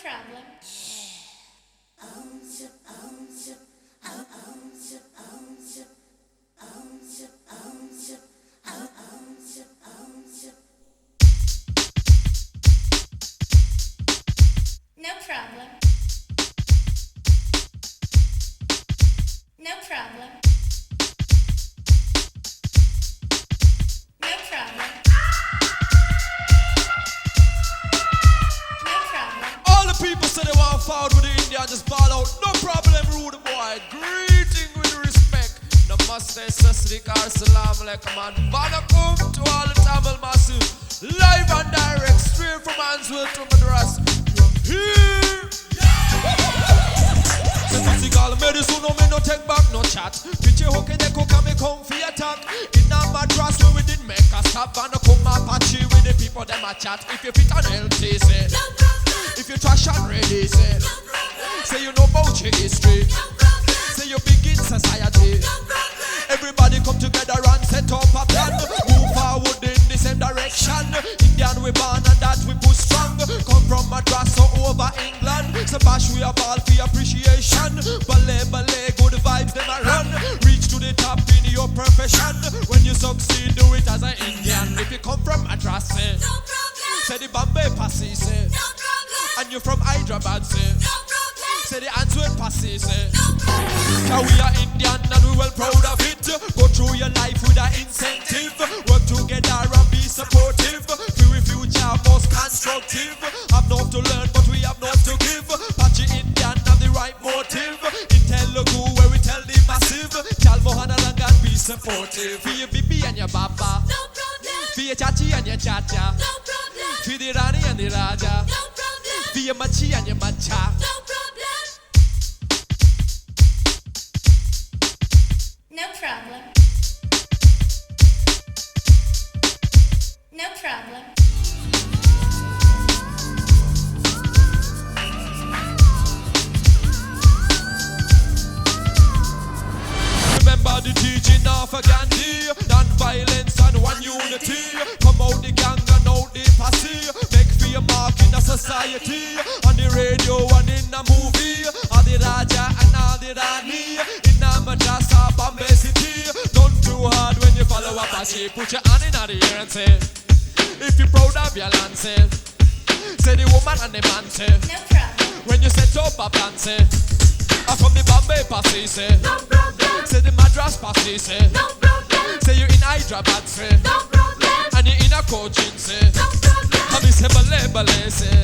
problem. No problem. No problem. No problem. No problem. All the people say they want forward with the India, just ball out. No problem, rude boy. Greeting with respect. Namaste, Sasrikar, Salam Alaikum, and Vanakum to all the Tamil massive. Live and direct, straight from Answell to Madras. Here! Call medicine, no me no take back, no chat. Pitch a hook in the cook and me come for attack. In a madras where we didn't make a stop. And come Apache with the people them a chat. If you fit an LT, say no problem. If you trash and ready, say no problem. Say you know about your history, no problem. Say you big in society, no problem. Everybody come together and set up a plan. Move forward in the same direction. Indian we born and that we push strong. Come from Madras or over England. So bash we have all for appreciation. Ballet, ballet, good vibes them a run. Reach to the top in your profession. When you succeed, do it as an Indian. If you come from Madras, say no problem. Say the Bombay Passy, say no problem. And you from Hyderabad, say no problem. Say the Antwerp Passy, say no problem. Now we are Indian and we well proud of it. Go through your life with an incentive. Work together and be supportive. Feel your future most constructive. Have not to learn but we have not to give. Apache Indian have the right motive. In Telugu where we tell the massive. Chal Mohana Langan be supportive. For your bibi and your baba, no problem. For your chachi and your chacha, no problem. For the Rani and the Raja, no problem. For your machi and your macha, no problem. No problem. No problem. Remember the teaching of a Gandhi, non-violence and one unity. Come out the gang and out the posse. Make for your mark in the society. On the radio and in the movie. All the Raja and all the Rani. In the Madrasa, Bombay City. Don't too hard when you follow Apache. Put your hand in the air and say, if you're proud of your land, say the woman and the man, say no problem. when you set up a plan, say I'm from the Bombay Passy, say no problem. Say the Madras Passy, say no problem. Say you in Hyderabad, say no problem. and you in a coaching, say no problem. and me say ballet, ballet, say